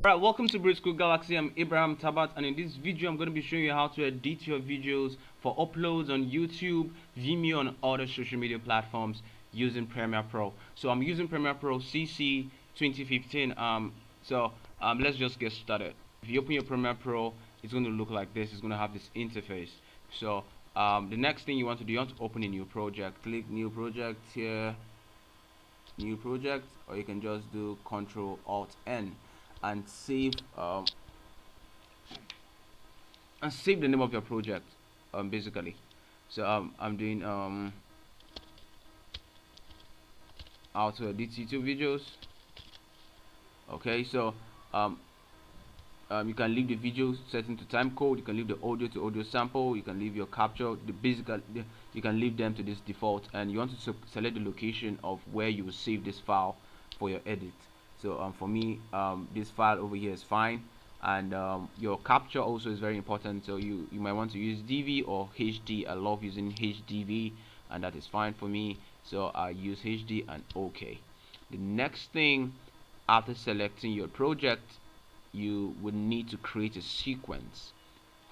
Alright, welcome to Brit School Galaxy. I'm Abraham Tabat, and in this video I'm going to be showing you how to edit your videos for uploads on YouTube, Vimeo, and other social media platforms using Premiere Pro. So I'm using Premiere Pro CC 2015. Let's just get started. If you open your Premiere Pro, it's going to look like this. It's going to have this interface. So the next thing you want to do, you want to open a new project. Click New Project here, New Project, or you can just do Control Alt N and save the name of your project, basically. So I'm doing how to edit YouTube videos. Okay, so you can leave the video setting to time code, you can leave the audio to audio sample, you can leave your capture, you can leave them to this default, and you want to select the location of where you will save this file for your edit. So for me, this file over here is fine, and your capture also is very important. So you might want to use DV or HD. I love using HDV, and that is fine for me. So I use HD and OK. The next thing, after selecting your project, you would need to create a sequence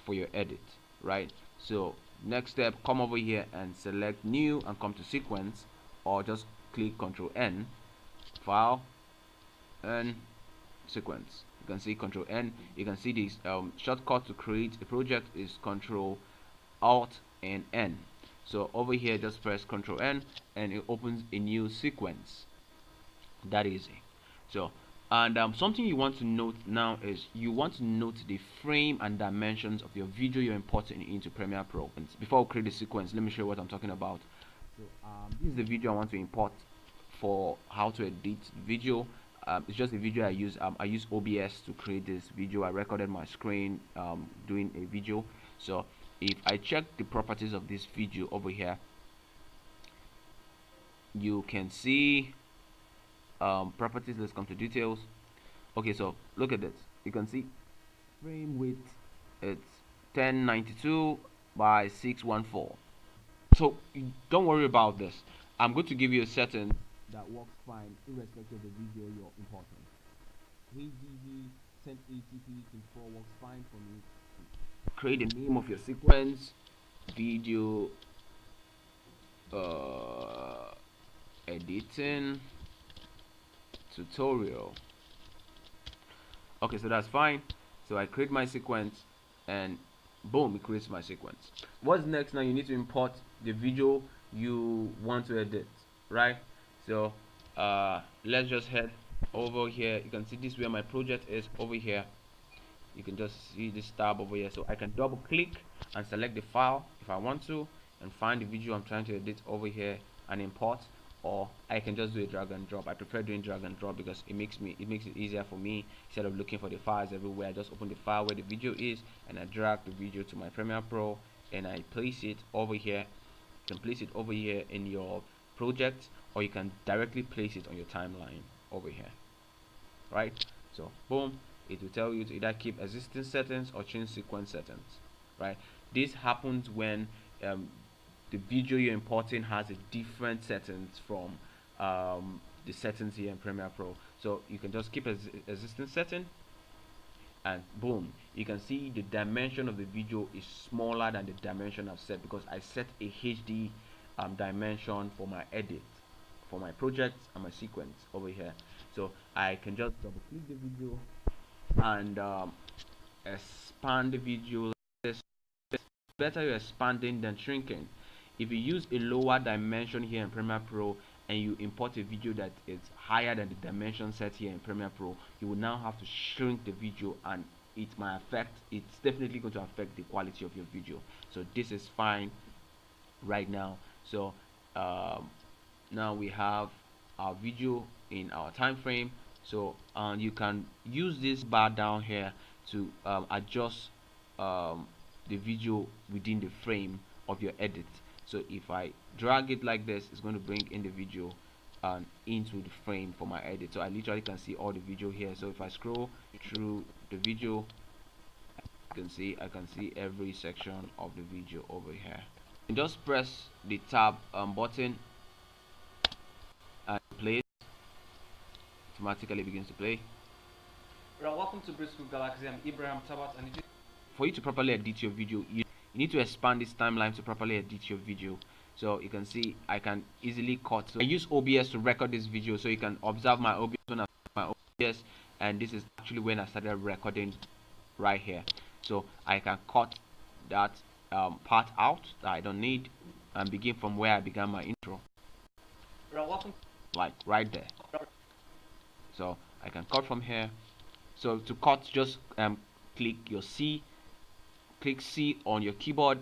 for your edit, right? So next step, come over here and select new and come to sequence, or just click Ctrl N, file, and sequence. You can see Ctrl N. You can see this shortcut to create a project is Ctrl Alt and N. So over here, just press Ctrl N and it opens a new sequence. That easy. So and something you want to note now is you want to note the frame and dimensions of your video you're importing into Premiere Pro. And before I create the sequence, let me show you what I'm talking about. So this is the video I want to import for how to edit video. It's just a video I use OBS to create this video. I recorded my screen doing a video. So if I check the properties of this video over here, you can see properties. Let's come to details. Okay, so look at this. You can see frame width, it's 1092 by 614. So don't worry about this. I'm going to give you a setting that works fine irrespective of the video you're importing. HDV 1080p 24 works fine for me. Create the name of your sequence, video editing tutorial. Okay, so that's fine. So I create my sequence and boom, it creates my sequence. What's next? Now you need to import the video you want to edit, right? So let's just head over here. You can see this where my project is over here. You can just see this tab over here. So I can double click and select the file if I want to and find the video I'm trying to edit over here and import, or I can just do a drag and drop. I prefer doing drag and drop because it makes it easier for me. Instead of looking for the files everywhere, I just open the file where the video is and I drag the video to my Premiere Pro and I place it over here. You can place it over here in your project, or you can directly place it on your timeline over here, right? So boom, it will tell you to either keep existing settings or change sequence settings, right? This happens when the video you're importing has a different settings from the settings here in Premiere Pro. So you can just keep existing setting, and boom, you can see the dimension of the video is smaller than the dimension I've set, because I set a HD dimension for my edit, for my project and my sequence over here. So I can just double click the video and expand the video like this. It's better you're expanding than shrinking. If you use a lower dimension here in Premiere Pro and you import a video that is higher than the dimension set here in Premiere Pro, you will now have to shrink the video, and it's definitely going to affect the quality of your video. So this is fine right now. So now we have our video in our time frame. So you can use this bar down here to adjust the video within the frame of your edit. So if I drag it like this, it's going to bring in the video into the frame for my edit. So I literally can see all the video here. So if I scroll through the video, I can see every section of the video over here. And just press the tab button and play it. Automatically begins to play. Welcome to Bristol Galaxy. I'm Ibrahim Tabat, and for you to properly edit your video, you need to expand this timeline to properly edit your video. So you can see I can easily cut. So I use OBS to record this video, so you can observe my OBS when I my OBS, and this is actually when I started recording right here. So I can cut that part out that I don't need and begin from where I began my intro, welcome. like right there. So I can cut from here. So to cut, just click C on your keyboard,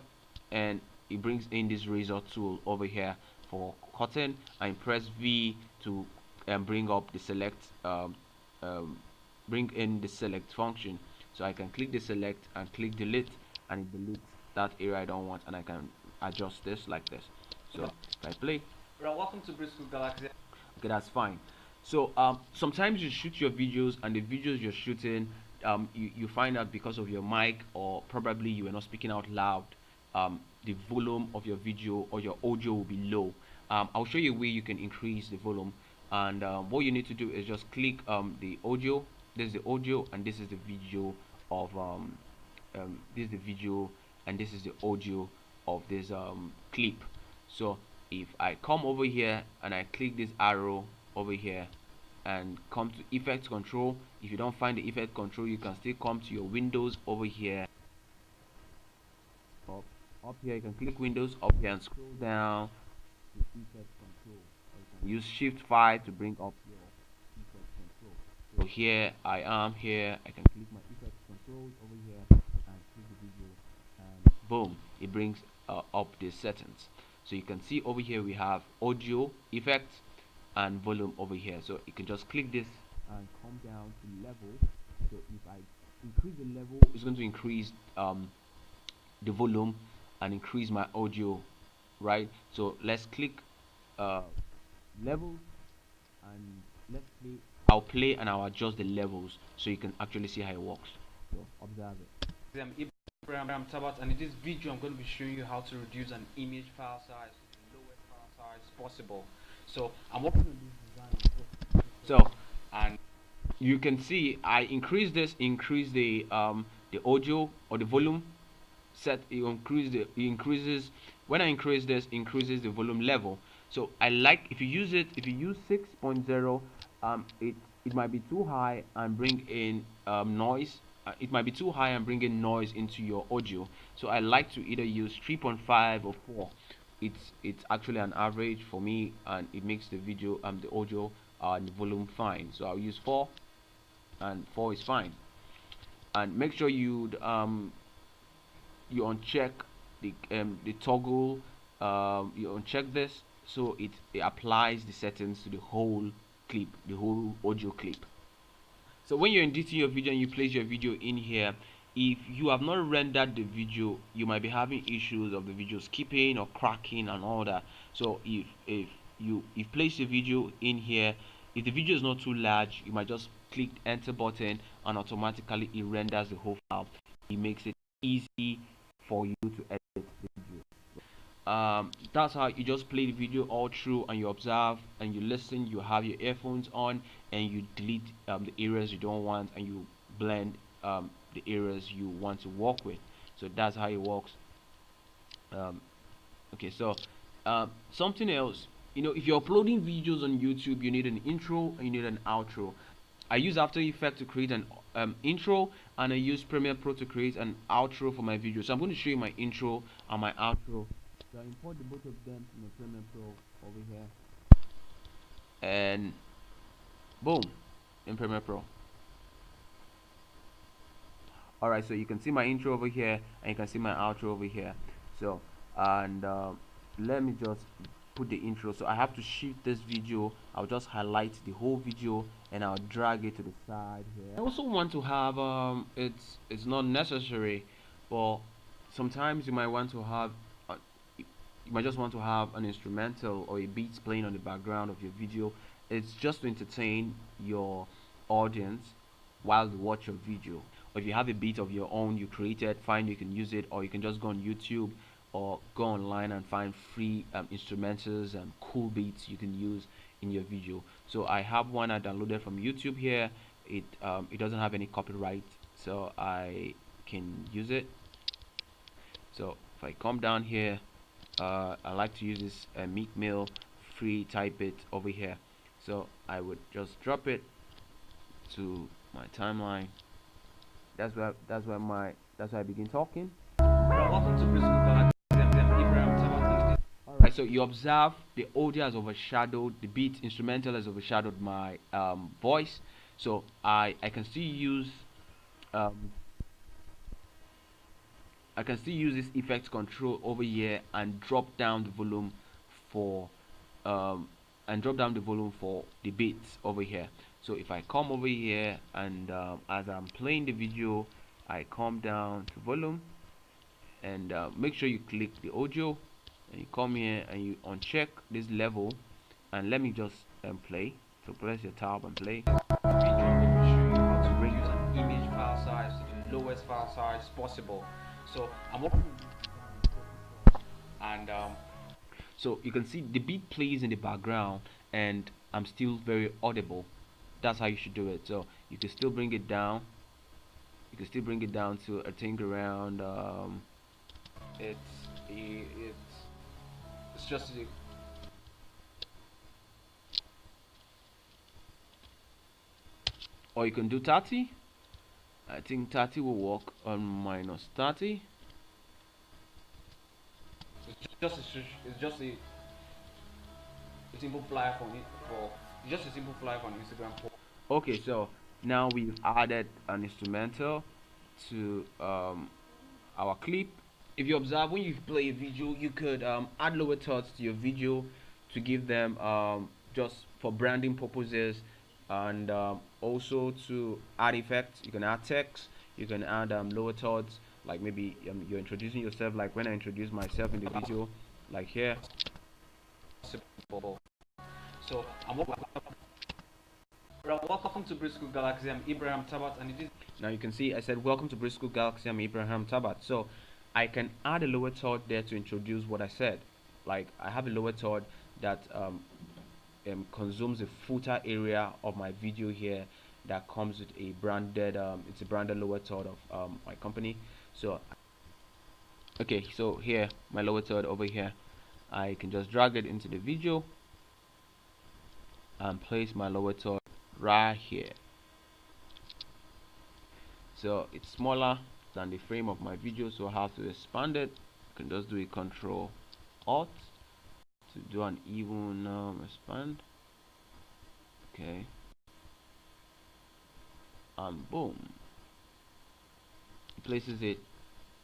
and it brings in this razor tool over here for cutting, and press V to bring up the bring in the select function. So I can click the select and click delete, and it deletes that area I don't want, and I can adjust this like this. So if I play, Welcome to Bristol Galaxy. okay, that's fine. So sometimes you shoot your videos, and the videos you're shooting, you find out because of your mic, or probably you are not speaking out loud, the volume of your video or your audio will be low. I'll show you a way you can increase the volume, and what you need to do is just click the audio. This is the audio, and this is the video of this is the video, and this is the audio of this clip. So if I come over here and I click this arrow over here and come to effect control, if you don't find the effect control, you can still come to your windows over here. Up here you can click windows up here and scroll down to effect control, or you can use shift 5 to bring up your effect control. So here I am, here I can click my effect controls over here and click the video, and boom, it brings up the settings. So you can see over here we have audio, effects, and volume over here. So you can just click this and come down to level. So if I increase the level, it's going to increase the volume and increase my audio, right? So let's click levels, and let's play. I'll play and I'll adjust the levels so you can actually see how it works. So observe it. I'm Ibrahim Tabat, and in this video I'm going to be showing you how to reduce an image file size to the lowest file size possible. So I'm working on this design. So and you can see I increase the audio or the volume set. It increases when I increase this, increases the volume level. So I like, if you use 6.0, it might be too high and bring in noise. It might be too high and bring in noise into your audio. So I like to either use 3.5 or 4. It's actually an average for me, and it makes the video the audio and the volume fine. So I'll use 4, and 4 is fine. And make sure you uncheck the toggle. You uncheck this so it applies the settings to the whole clip, the whole audio clip. So when you're editing your video and you place your video in here, if you have not rendered the video, you might be having issues of the video skipping or cracking and all that. So if you place the video in here, if the video is not too large, you might just click enter button, and automatically it renders the whole file. It makes it easy for you to edit the video. That's how you just play the video all through, and you observe and you listen. You have your earphones on, and you delete the areas you don't want, and you blend the areas you want to work with. So that's how it works. Okay, so something else, if you're uploading videos on YouTube, you need an intro and you need an outro. I use After Effects to create an intro, and I use Premiere Pro to create an outro for my video. So I'm going to show you my intro and my outro. So I import the both of them from the Premiere Pro over here, and boom, in Premiere Pro. Alright, so you can see my intro over here, and you can see my outro over here. So and let me just put the intro. So I have to shift this video. I'll just highlight the whole video, and I'll drag it to the side here. I also want to have it's not necessary, but sometimes you might want to have you might just want to have an instrumental or a beat playing on the background of your video. It's just to entertain your audience while you watch your video. Or if you have a beat of your own you created, fine, you can use it, or you can just go on YouTube or go online and find free instrumentals and cool beats you can use in your video. So I have one I downloaded from YouTube here. it doesn't have any copyright, so I can use it. So if I come down here, I like to use this Meek Mill free type bit over here. So I would just drop it to my timeline. That's where I begin talking. Welcome to Bristol Galaxy. I'm Ibrahim Tabat. Alright, so you observe the audio has overshadowed the beat, instrumental has overshadowed my voice. So I can still use um, this effect control over here and drop down the volume for the beats over here. So if I come over here and as I'm playing the video, I come down to volume and make sure you click the audio and you come here and you uncheck this level, and let me just play. So press your tab and play. I'm going to show you how to reduce an image file size to the lowest file size possible. So I'm opening and so you can see the beat plays in the background and I'm still very audible. That's how you should do it. So you can still bring it down. You can still bring it down to I think around it's just or you can do 30. I think 30 will work on minus 30. it's just a simple flyer just a simple flyer on Instagram. Okay, so now we've added an instrumental to our clip. If you observe, when you play a video, you could add lower thirds to your video to give them just for branding purposes, and also to add effects. You can add text, you can add lower thirds, like maybe you're introducing yourself, like when I introduce myself in the video, like here. So welcome to Bristol Galaxy. I'm Ibrahim Tabat, and it is Now you can see I said welcome to Bristol Galaxy. I'm Ibrahim Tabat. So I can add a lower third there to introduce what I said. Like I have a lower third that consumes the footer area of my video here, that comes with a branded it's a branded lower third of my company. So okay, so here my lower third over here, I can just drag it into the video and place my lower third right here. So it's smaller than the frame of my video, so I have to expand it. I can just do a Control Alt to do an even expand. Okay, and boom, it places it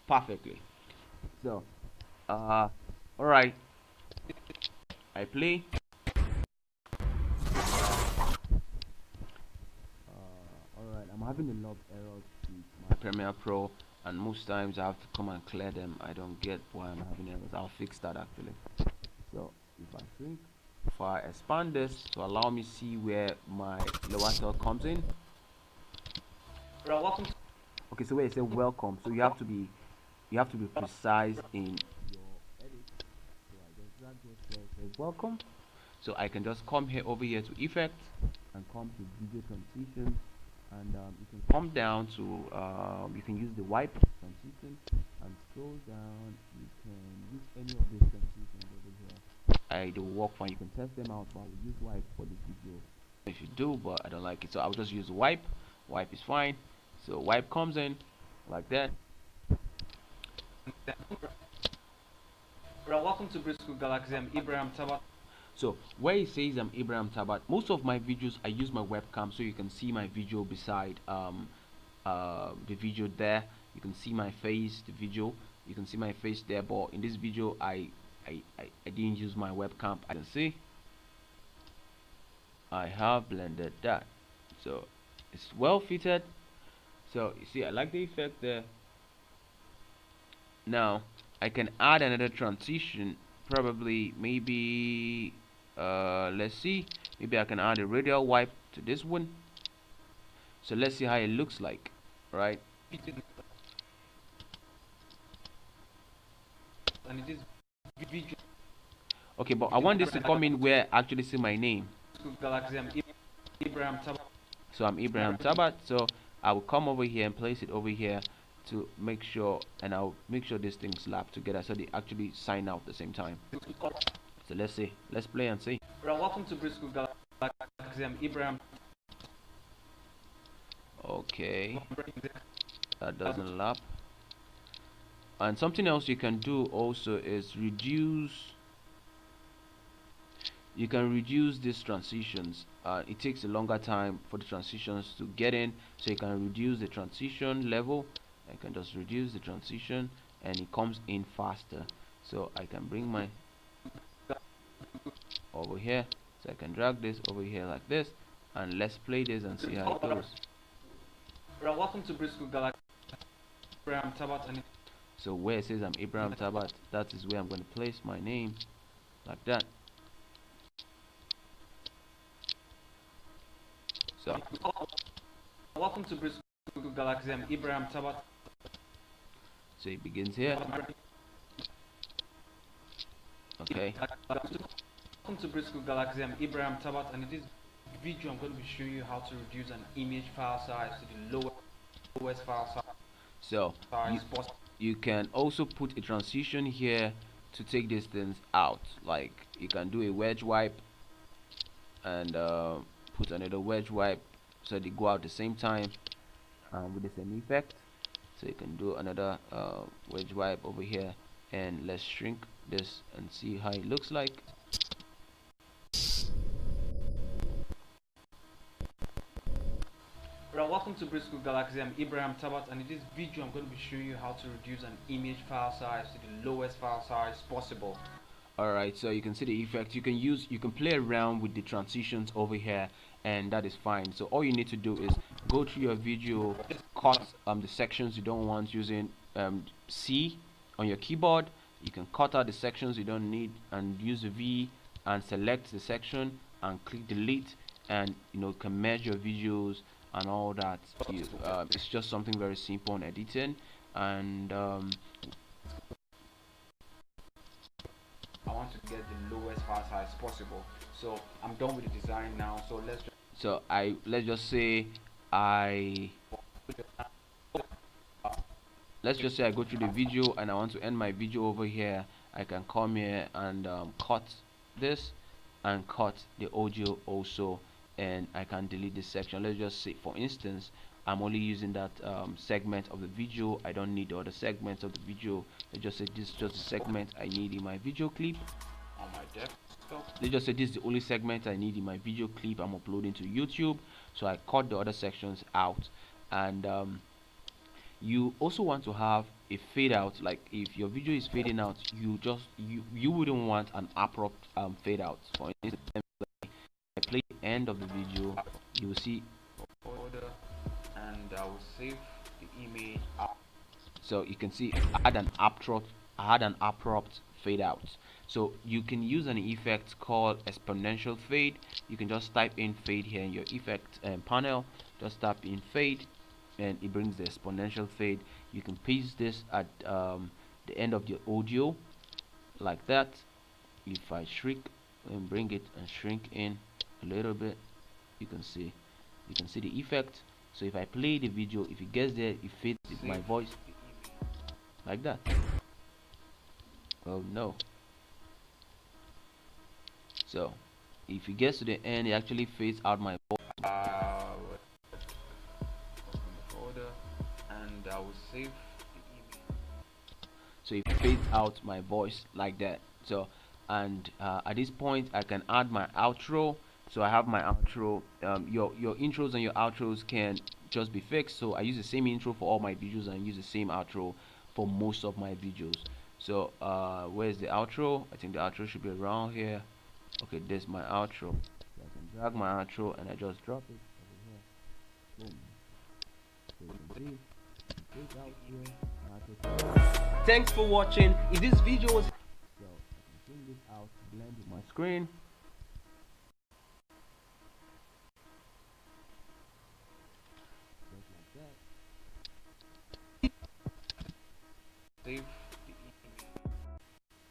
perfectly. So all right, I play. Alright, I'm having a lot of errors with my Premiere Pro, and most times I have to come and clear them. I don't get why I'm having errors. I'll fix that actually. So if I shrink, if I expand this to allow me see where my lower third comes in. welcome. Okay, so where it says welcome, so you have to be precise in your edit. So I just drag this where it says welcome. So I can just come here over here to effects and come to video transition, and you can come down to you can use the wipe transition and scroll down. You can use any of these transitions over here. They will work fine. You can test them out, but I will use wipe for this video if you do, but I don't like it, so I'll just use wipe. Wipe is fine. So wipe comes in like that. Welcome to Bristol Galaxy. I'm Ibrahim Tabat. So where it says I'm Ibrahim Tabat, most of my videos I use my webcam, so you can see my video beside the video there. You can see my face, the video. You can see my face there, but in this video I didn't use my webcam. I can see I have blended that, so it's well fitted. So you see I like the effect there. Now I can add another transition, probably maybe let's see, maybe I can add a radial wipe to this one. So let's see how it looks like, right? And it is video. Okay, but I want this to come in where I actually see my name. Galaxy. I'm Ibrahim Tabat. So I'm Ibrahim Tabat. So I will come over here and place it over here to make sure, and I'll make sure these things slap together so they actually sign out at the same time. So let's see, let's play and see. Welcome to Briscoe Galaxy. I'm Ibrahim. Okay, that doesn't lap. And something else you can do also is reduce. You can reduce these transitions. It takes a longer time for the transitions to get in, so you can reduce the transition level. I can just reduce the transition and it comes in faster. So I can bring my over here, so I can drag this over here like this, and let's play this and see how it goes. Welcome to Briscoe Galaxy. Ibrahim Tabat. And so where it says I'm Ibrahim Tabat, that is where I'm going to place my name like that. So welcome to Briscoe Galaxy. I'm Ibrahim Tabat. So it begins here. Okay. Welcome to Briscoe Galaxy. I'm Ibrahim Tabat, and in this video I'm going to be showing you how to reduce an image file size to the lowest file size. So you can also put a transition here to take these things out. Like you can do a wedge wipe and put another wedge wipe so they go out at the same time with the same effect. So you can do another wedge wipe over here, and let's shrink this and see how it looks like. Welcome to Briscoe Galaxy. I'm Ibrahim Tabat, and in this video I'm going to be showing you how to reduce an image file size to the lowest file size possible. Alright, so you can see the effect. You can play around with the transitions over here, and that is fine. So all you need to do is go through your video, cut the sections you don't want using C on your keyboard. You can cut out the sections you don't need and use the V and select the section and click delete, and you can merge your videos and all that. It's just something very simple in editing, and I want to get the lowest file size possible. So I'm done with the design now. So let's just say I go through the video and I want to end my video over here. I can come here and cut this and cut the audio also, and I can delete this section. Let's just say, for instance, I'm only using that segment of the video. I don't need the other segments of the video. Let's just say this is just the segment I need in my video clip on my desktop. Let's just say this is the only segment I need in my video clip I'm uploading to YouTube. So I cut the other sections out. And you also want to have a fade out. Like if your video is fading out, you wouldn't want an abrupt fade out. For instance, I play the end of the video, you will see order, and I will save the image. So you can see I had an abrupt fade out. So you can use an effect called Exponential Fade. You can just type in fade here in your effect panel. Just type in fade, and it brings the exponential fade. You can paste this at the end of your audio like that. If I shrink and bring it and shrink in a little bit, you can see the effect. So if I play the video, if it gets there, it fades with my voice like that. Oh no. So if it gets to the end, it actually fades out my voice. And I will save the image. So it fades out my voice like that. So and at this point I can add my outro. So I have my outro. Your intros and your outros can just be fixed. So I use the same intro for all my videos and use the same outro for most of my videos. So where's the outro? I think the outro should be around here. Okay, there's my outro. So I can drag my outro and I just drop it over here. Boom. So you can see out here. Thanks for watching. If this video was So I can bring this out, blend with my screen. Just like that. save the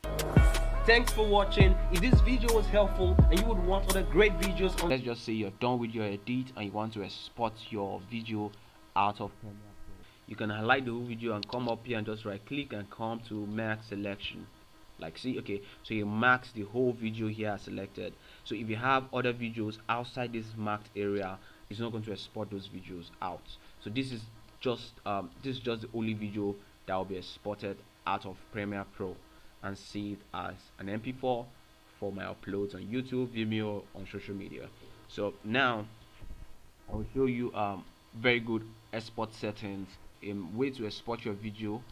image. Thanks for watching. If this video was helpful and you would want other great videos on, let's just say you're done with your edit and you want to export your video out of Premiere Pro, you can highlight the whole video and come up here and just right click and come to max selection. Like, see, okay, so you max the whole video here selected. So if you have other videos outside this marked area, it's not going to export those videos out. So this is just the only video that will be exported out of Premiere Pro and saved as an MP4 for my uploads on YouTube, Vimeo, on social media. So now I will show you very good export settings. A way to export your video,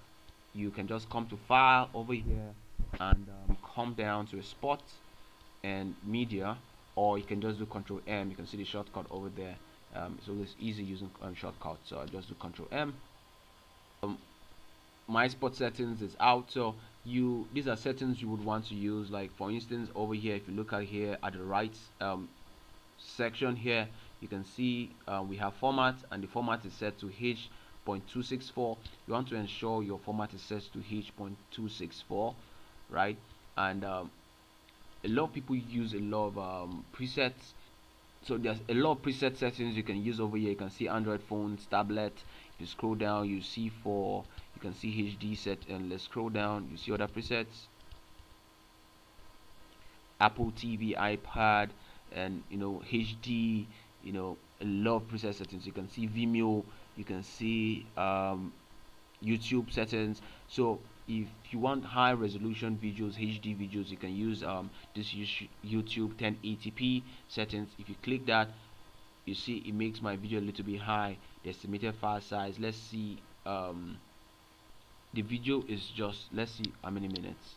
you can just come to File over here and come down to Export and Media, or you can just do Control M. You can see the shortcut over there. It's always easy using shortcut, so I just do Control M. My export settings is out, so these are settings you would want to use. Like for instance, over here, if you look at here at the right section here, you can see we have format, and the format is set to H.264. You want to ensure your format is set to H.264, right? And a lot of people use a lot of presets. So there's a lot of preset settings you can use over here. You can see Android phones, tablet. You scroll down, you see you can see HD set, and let's scroll down, you see other presets, Apple TV, iPad, and HD, a lot of preset settings. You can see Vimeo, you can see YouTube settings. So if you want high resolution videos, HD videos, you can use this YouTube 1080p settings. If you click that, you see it makes my video a little bit high. The estimated file size, let's see, the video is just, let's see how many minutes.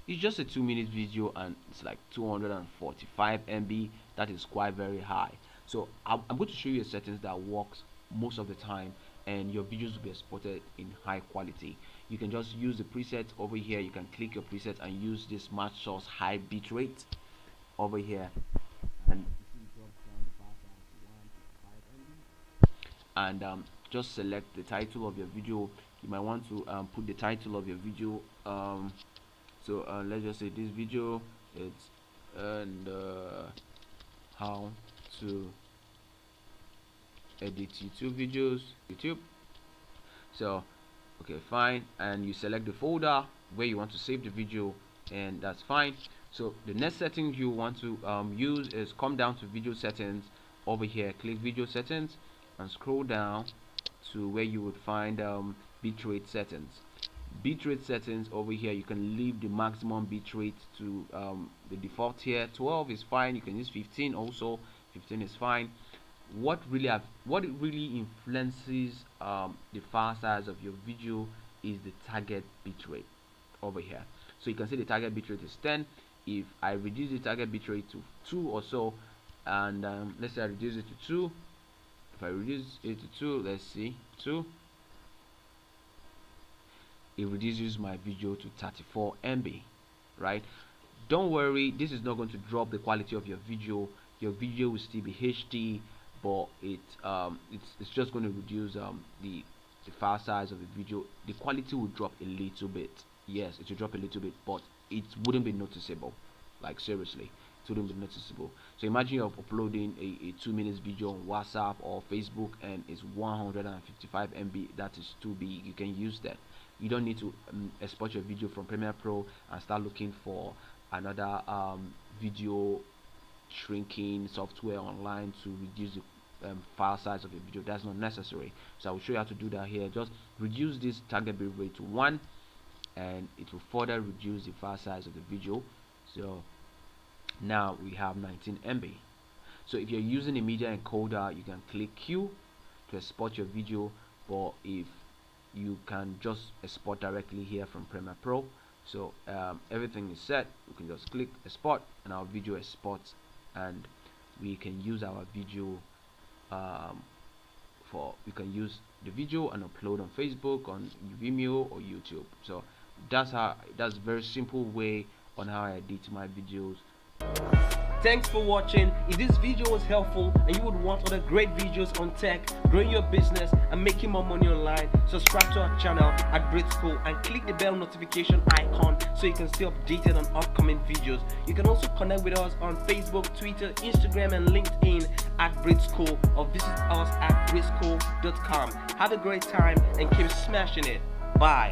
It's just a 2-minute video and it's like 245 MB. That is quite very high. So I'm going to show you a settings that works most of the time, and your videos will be exported in high quality. You can just use the presets over here. You can click your presets and use this match source high bitrate over here, and just select the title of your video. You might want to put the title of your video. Let's just say this video it's how to edit YouTube videos, YouTube. So okay, fine, and you select the folder where you want to save the video, and that's fine. So the next setting you want to use is come down to video settings over here, click video settings and scroll down to where you would find bitrate settings. Bitrate settings over here, you can leave the maximum bitrate to the default here. 12 is fine. You can use 15 also. 15 is fine. What really influences the file size of your video is the target bitrate over here. So you can see the target bitrate is 10. If I reduce the target bitrate to 2 or so, and let's say I reduce it to 2. If I reduce it to 2, let's see, 2, it reduces my video to 34 MB, right? Don't worry, this is not going to drop the quality of your video. Your video will still be HD, but it's just going to reduce the file size of the video. The quality will drop a little bit. Yes, it will drop a little bit, but it wouldn't be noticeable. Like seriously, it wouldn't be noticeable. So imagine you're uploading a 2 minutes video on WhatsApp or Facebook and it's 155 MB. That is too big. You can use that. You don't need to export your video from Premiere Pro and start looking for another video shrinking software online to reduce the file size of your video. That's not necessary. So I will show you how to do that here. Just reduce this target bitrate to 1, and it will further reduce the file size of the video. So now we have 19 MB. So if you're using a media encoder, you can click Q to export your video, but if you can just export directly here from Premiere Pro. So everything is set. We can just click export and our video exports, and we can use our video we can use the video and upload on Facebook, on Vimeo or YouTube. So that's a very simple way on how I edit my videos. Thanks for watching. If this video was helpful and you would want other great videos on tech, growing your business and making more money online, subscribe to our channel at Bitrate School and click the bell notification icon so you can stay updated on upcoming videos. You can also connect with us on Facebook, Twitter, Instagram and LinkedIn at Bitrate School, or visit us at briteschool.com. Have a great time and keep smashing it. Bye.